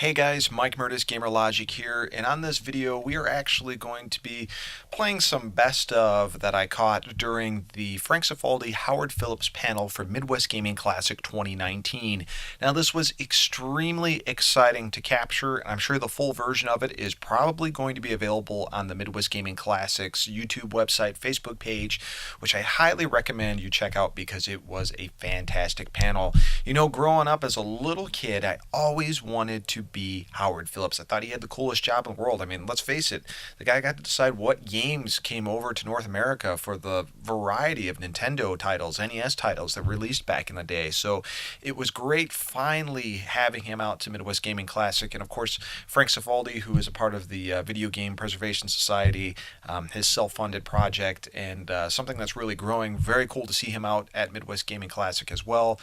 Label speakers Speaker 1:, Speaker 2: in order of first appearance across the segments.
Speaker 1: Hey guys, Mike Murtis, Gamer Logic here, and on this video we are actually going to be playing some best of that I caught during the Frank Cifaldi Howard Phillips panel for Midwest Gaming Classic 2019. Now this was extremely exciting to capture, and I'm sure the full version of it is probably going to be available on the Midwest Gaming Classics YouTube website, Facebook page, which I highly recommend you check out because it was a fantastic panel. You know, growing up as a little kid, I always wanted to be Howard Phillips. I thought he had the coolest job in the world. I mean, let's face it, the guy got to decide what games came over to North America for the variety of Nintendo titles, NES titles that were released back in the day. So it was great finally having him out to Midwest Gaming Classic. And of course, Frank Cifaldi, who is a part of the Video Game Preservation Society, his self-funded project, and something that's really growing. Very cool to see him out at Midwest Gaming Classic as well.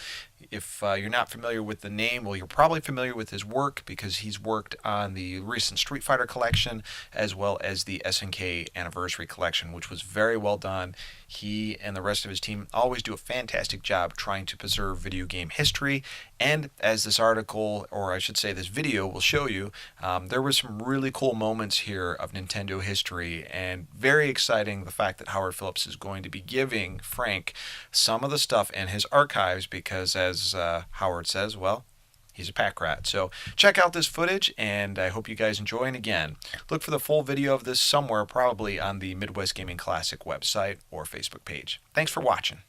Speaker 1: If you're not familiar with the name, well, you're probably familiar with his work because he's worked on the recent Street Fighter collection as well as the SNK Anniversary collection, which was very well done. He and the rest of his team always do a fantastic job trying to preserve video game history. And as this article, or I should say this video, will show you, there were some really cool moments here of Nintendo history, and very exciting the fact that Howard Phillips is going to be giving Frank some of the stuff in his archives because, as Howard says, well, he's a pack rat. So check out this footage, and I hope you guys enjoy. And again, look for the full video of this somewhere, probably on the Midwest Gaming Classic website or Facebook page. Thanks for watching.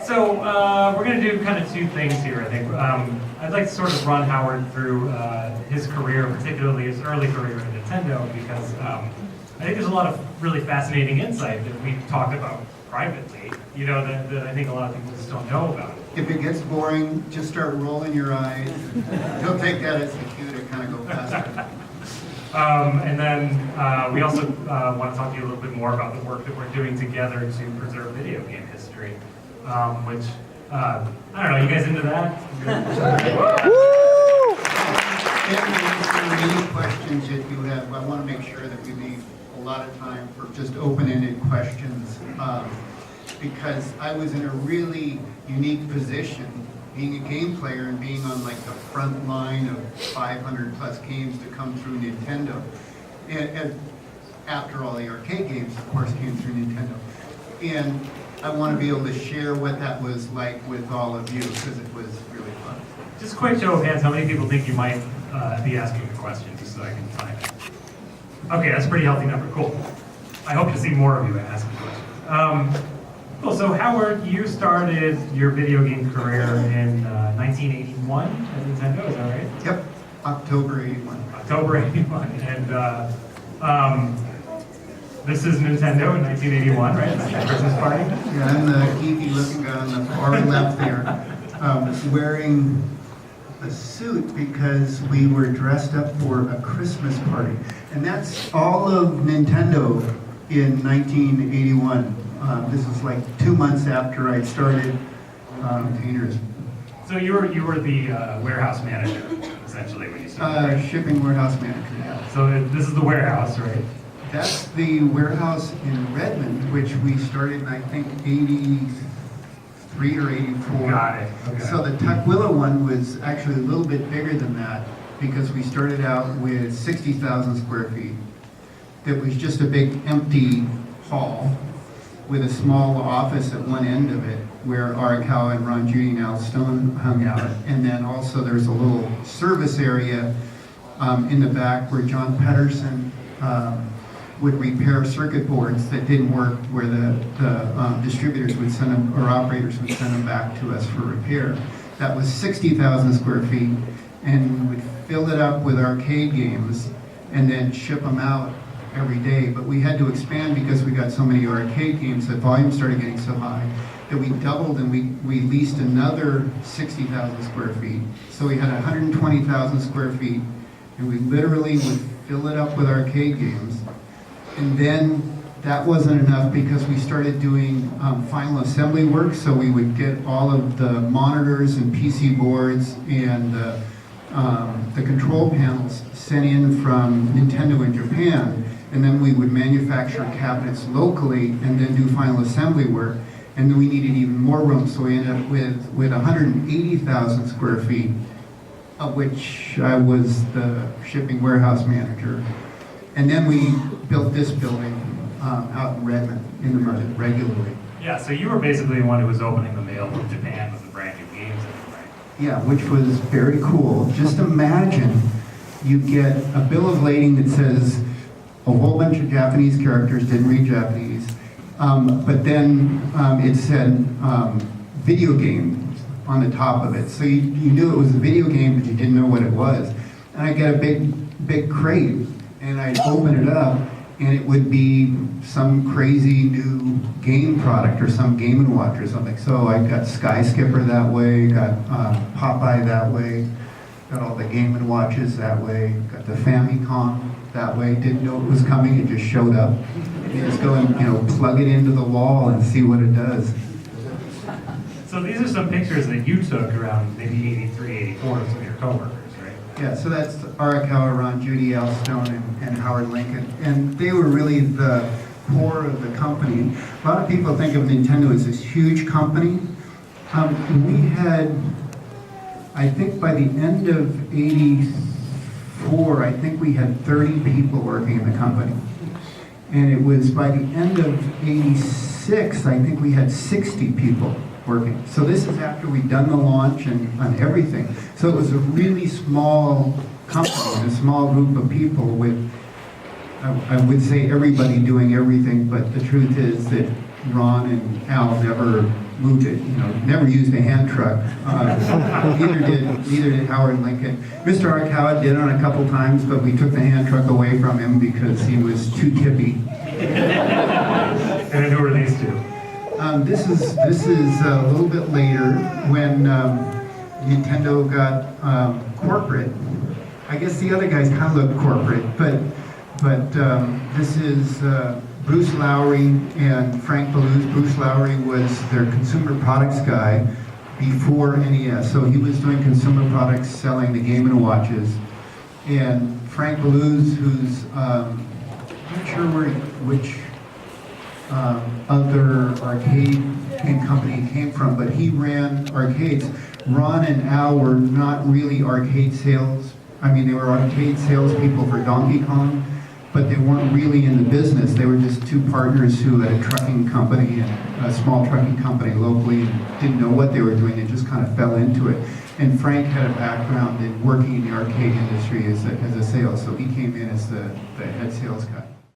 Speaker 2: So we're going to do kind of two things here, I think. I'd like to sort of run Howard through his career, particularly his early career at Nintendo, because I think there's a lot of really fascinating insight that we talked about privately, you know, that I think a lot of people just don't know about.
Speaker 3: If it gets boring, just start rolling your eyes. You'll take that as the cue to kind of go faster.
Speaker 2: And then we also want to talk to you a little bit more about the work that we're doing together to preserve video game history, which, I don't know, you guys into that?
Speaker 3: Any questions that you have, I want to make sure that we leave a lot of time for just open-ended questions, because I was in a really unique position being a game player and being on like the front line of 500 plus games to come through Nintendo. And after all the arcade games, of course, came through Nintendo. And I want to be able to share what that was like with all of you because it was really fun.
Speaker 2: Just a quick show of hands, how many people think you might be asking a question, just so I can find it? Okay, that's a pretty healthy number, cool. I hope to see more of you asking questions. Cool, so Howard, you started your video game career in 1981 at Nintendo, is that right?
Speaker 3: Yep, October 81.
Speaker 2: October 81, and this is Nintendo in 1981, right? That's the Christmas party?
Speaker 3: Yeah, I'm the geeky looking guy on the far left there, wearing a suit because we were dressed up for a Christmas party. And that's all of Nintendo in 1981. This was like 2 months after I started Containers.
Speaker 2: So you were the warehouse manager, essentially, when you started, right?
Speaker 3: Shipping warehouse manager.
Speaker 2: Yeah. So this is the warehouse, right?
Speaker 3: That's the warehouse in Redmond, which we started in, I think, 83 or 84.
Speaker 2: Got it. Okay.
Speaker 3: So the Tukwila one was actually a little bit bigger than that because we started out with 60,000 square feet. That was just a big empty hall with a small office at one end of it where Arakawa and Ron Judy and Al Stone hung out. And then also there's a little service area in the back where John Pedersen would repair circuit boards that didn't work, where the distributors would send them, or operators would send them back to us for repair. That was 60,000 square feet, and we would fill it up with arcade games and then ship them out every day. But we had to expand because we got so many arcade games that volume started getting so high that we doubled, and we leased another 60,000 square feet. So we had 120,000 square feet, and we literally would fill it up with arcade games. And then that wasn't enough because we started doing final assembly work, so we would get all of the monitors and PC boards and the control panels sent in from Nintendo in Japan, and then we would manufacture cabinets locally and then do final assembly work. And then we needed even more room, so we ended up with 180,000 square feet, of which I was the shipping warehouse manager. And then we built this building out in Redmond, in the market regularly.
Speaker 2: Yeah, so you were basically the one who was opening the mail from Japan with the brand new games in it, right?
Speaker 3: Yeah, which was very cool. Just imagine you get a bill of lading that says a whole bunch of Japanese characters, didn't read Japanese, but then it said video game on the top of it. So you knew it was a video game, but you didn't know what it was. And I get a big crate, and I'd open it up, and it would be some crazy new game product or some Game & Watch or something. So I got Sky Skipper that way, got Popeye that way, got all the Game & Watches that way, got the Famicom that way, didn't know it was coming, it just showed up. You just go and plug it into the wall and see what it does.
Speaker 2: So these are some pictures that you took around maybe 83, 84 with some of your coworkers, right?
Speaker 3: Yeah, so that's Arakawa, Ron, Judy Elstone, and Howard Lincoln. And they were really the core of the company. A lot of people think of Nintendo as this huge company. We had, I think by the end of '84, I think we had 30 people working in the company. And it was by the end of '86, I think we had 60 people working. So this is after we'd done the launch and on everything. So it was a really small company, a small group of people with, I would say everybody doing everything, but the truth is that Ron and Al never moved it, never used a hand truck. Neither did Howard Lincoln. Mr. Arakawa did on a couple times, but we took the hand truck away from him because he was too tippy.
Speaker 2: And then who are these two?
Speaker 3: This is a little bit later when Nintendo got corporate. I guess the other guys kind of look corporate, but this is Bruce Lowry and Frank Ballew's. Bruce Lowry was their consumer products guy before NES, so he was doing consumer products, selling the Game & Watches. And Frank Ballew's, who's I'm not sure which other arcade game company he came from, but he ran arcades. Ron and Al were not really arcade sales. I mean, they were arcade salespeople for Donkey Kong, but they weren't really in the business. They were just two partners who had a trucking company, and a small trucking company locally, and didn't know what they were doing. They just kind of fell into it. And Frank had a background in working in the arcade industry as a sales, so he came in as the head sales guy.